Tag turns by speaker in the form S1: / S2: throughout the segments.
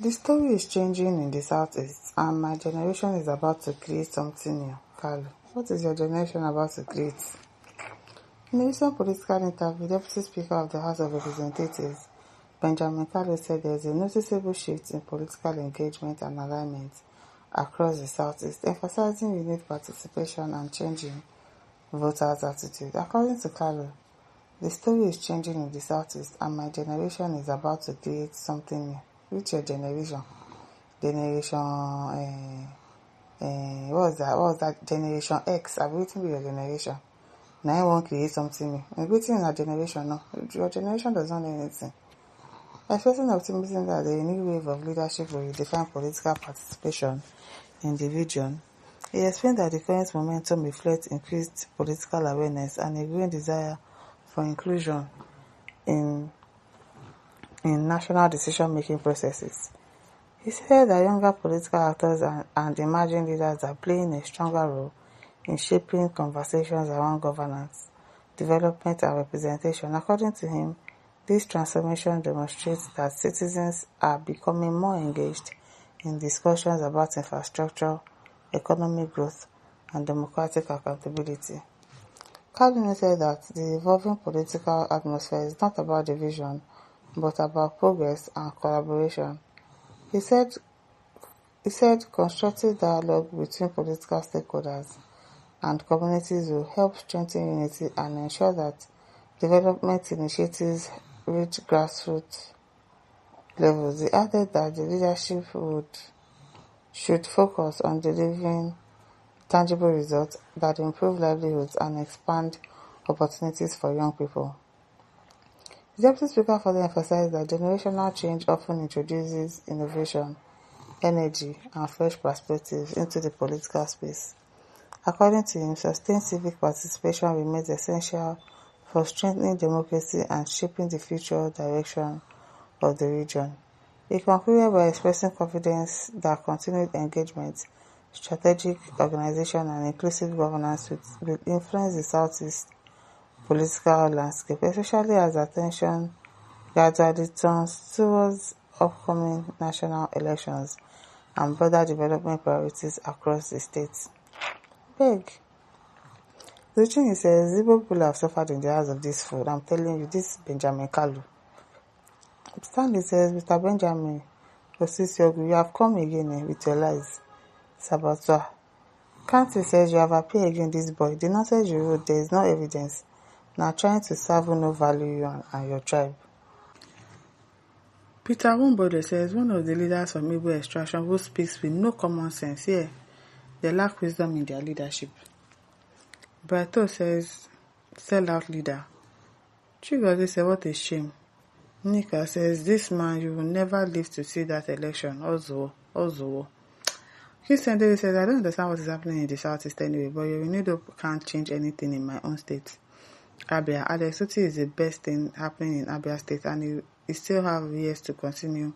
S1: The story is changing in the southeast, and my generation is about to create something new. Kalu, what is your generation about to create? In a recent political interview, Deputy Speaker of the House of Representatives, Benjamin Kalu, said there is a noticeable shift in political engagement and alignment across the southeast, emphasizing renewed participation and changing voters' attitude. According to Kalu, the story is changing in the southeast, and my generation is about to create something new. Which your generation? Generation, what was that? Generation X. I've written with your generation. Now I won't create something new. I'm waiting in our generation now. Your generation does not know anything. Expressing optimism that the new wave of leadership will redefine political participation in the region, he explained that the current momentum reflects increased political awareness and a growing desire for inclusion in national decision-making processes. He said that younger political actors and emerging leaders are playing a stronger role in shaping conversations around governance, development, and representation. According to him, this transformation demonstrates that citizens are becoming more engaged in discussions about infrastructure, economic growth, and democratic accountability. Kalu noted that the evolving political atmosphere is not about division, but about progress and collaboration. He said constructive dialogue between political stakeholders and communities will help strengthen unity and ensure that development initiatives reach grassroots levels. He added that the leadership should focus on delivering tangible results that improve livelihoods and expand opportunities for young people. The Deputy Speaker further emphasized that generational change often introduces innovation, energy, and fresh perspectives into the political space. According to him, sustained civic participation remains essential for strengthening democracy and shaping the future direction of the region. He concluded by expressing confidence that continued engagement, strategic organization, and inclusive governance will influence the Southeast political landscape, especially as attention gradually turns towards upcoming national elections and broader development priorities across the state. The thing is, Igbo people have suffered in the eyes of this food. I'm telling you, this Benjamin Kalu. Stanley says, Mr. Benjamin Osisyogu, you have come again with your lies. Saboteur. Kanti says, you have appeared again, this boy. The nonsense you wrote, there is no evidence. Now trying to serve who no value you and your tribe. Peter Wombode says, one of the leaders from Igbo extraction who speaks with no common sense. Yeah, they lack wisdom in their leadership. Brighto says, sell-out leader. Chigozie says, what a shame. Nika says, this man, you will never live to see that election. Ozuo. Christian David says, I don't understand what is happening in the Southeast anyway, but your Unido can't change anything in my own state. Abia, Alex Oti is the best thing happening in Abia State, and he still have years to continue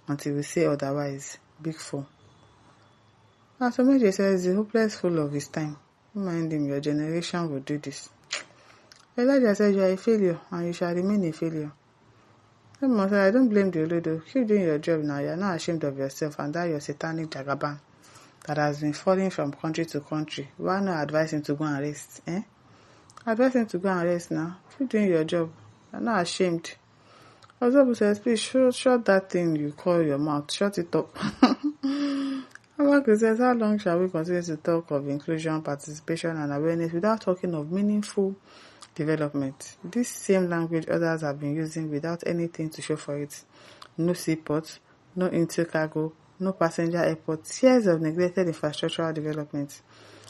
S1: until we say otherwise. Big fool. Asomeji says, the hopeless fool of his time. Mind him, your generation will do this. Elijah says, you are a failure, and you shall remain a failure. Someone said, I don't blame the Olodo. Keep doing your job now. You are not ashamed of yourself and that your satanic jagaban that has been falling from country to country. Why not advise him to go and rest? Advise him to go and rest now. Keep doing your job. I'm not ashamed. Ozobu says, please shut that thing you call your mouth. Shut it up. Amaku says, how long shall we continue to talk of inclusion, participation, and awareness without talking of meaningful development? This same language others have been using without anything to show for it. No seaport, no inter-cargo, no passenger airport, years of neglected infrastructural development.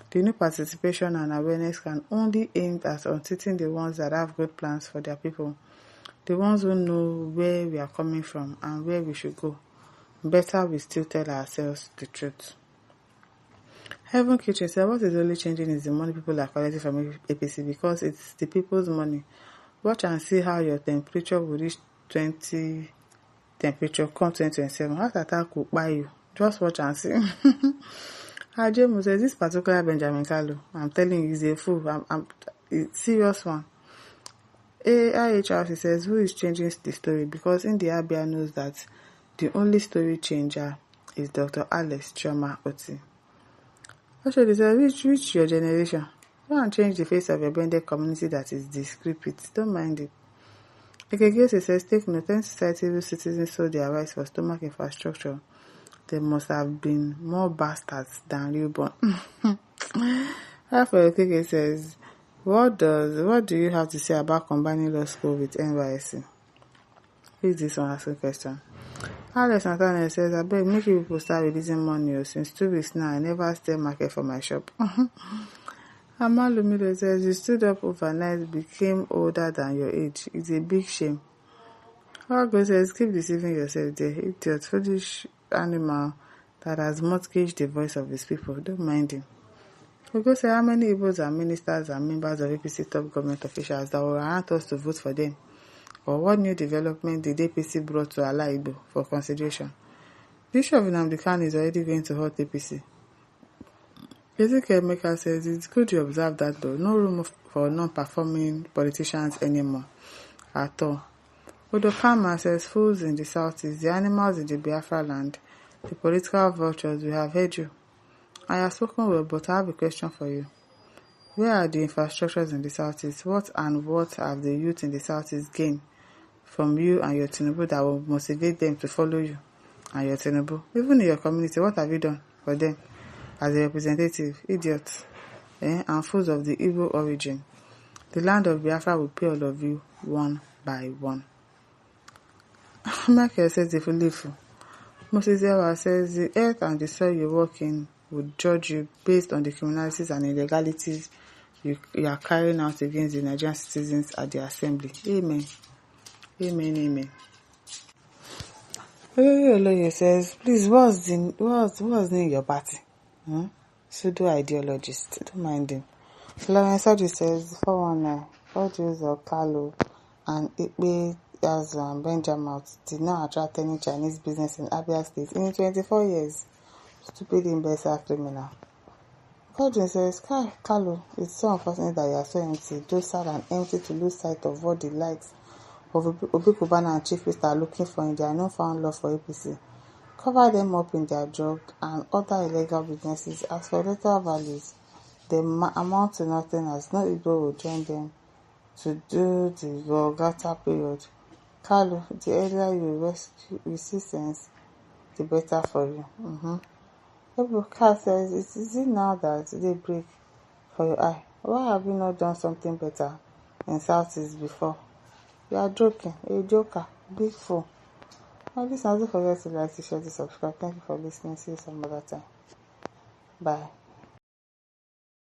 S1: The new participation and awareness can only aim at unseating the ones that have good plans for their people, the ones who know where we are coming from and where we should go. Better we still tell ourselves the truth. Heaven Kitchen said, what is only changing is the money people are collecting from APC because it's the people's money. Watch and see how your temperature will reach 20 temperature come 2027. Heart attack will buy you. Just watch and see. Ajemu says, this particular Benjamin Kalu, I'm telling you, he's a fool. I'm a serious one. IHRC says, who is changing the story? Because India Abia knows that The only story changer is Dr. Alex Chioma Oti. Actually, sir, which your generation? Go and change the face of your blended community that is decrepit. Don't mind it. Ekegese says, take note, 10 society citizens sold their rights for stomach infrastructure. There must have been more bastards than reborn. Alpha Ekege says, what do you have to say about combining law school with NYSC? Who is this one asking question? Alex Nathaniel says, I beg, make you people start releasing money. Since 2 weeks now, I never stay market for my shop. Amalumido says, you stood up overnight, became older than your age. It's a big shame. Ogo says, keep deceiving yourself there, idiot, foolish animal that has mortgaged the voice of his people. Don't mind him. Ogo says, how many Igbos are ministers and members of APC top government officials that will warrant us to vote for them? Or what new development did APC brought to Ala Igbo for consideration? Bishop Nnamdi Kanu is already going to hurt APC. Ezekiel Maker says, it's good you observe that though. No room for non-performing politicians anymore. At all. Odo Kama says, fools in the southeast, the animals in the Biafra land, the political vultures, we have heard you. I have spoken well, but I have a question for you. Where are the infrastructures in the southeast? What have the youth in the southeast gained from you and your Tinubu that will motivate them to follow you and your Tinubu? Even in your community, what have you done for them? As a representative, idiots, and fools of the Igbo origin. The land of Biafra will pay all of you one by one. Michael says, if you live. Moses Ewa says, the earth and the soil you walk in would judge you based on the criminalities and illegalities you are carrying out against the Nigerian citizens at the assembly. Amen. Amen, amen. Oloye says, please, what's in your party? Pseudo ideologist, don't mind him. Florence Adu says, 419, audios of Kalu and Igboland and Benjamin did not attract any Chinese business in Abia State in 24 years. Stupid imbecile criminal. Godwin says, Kalu, it's so unfortunate that you are so empty, docile and empty to lose sight of what the likes of Obi Kubana and Chief Priest are looking for in their newfound love for APC. Cover them up in their drug and other illegal businesses. As for electoral values, they amount to nothing as no Igbo will join them to do the Golgotha period. Kalu, the earlier you see sense, the better for you. Ebuka says, it's easy now that they break for your eye. Why have you not done something better in Southeast before? You are joking, a joker, big fool. Now listen, don't forget to like, to share, to subscribe. Thank you for listening. See you some other time. Bye.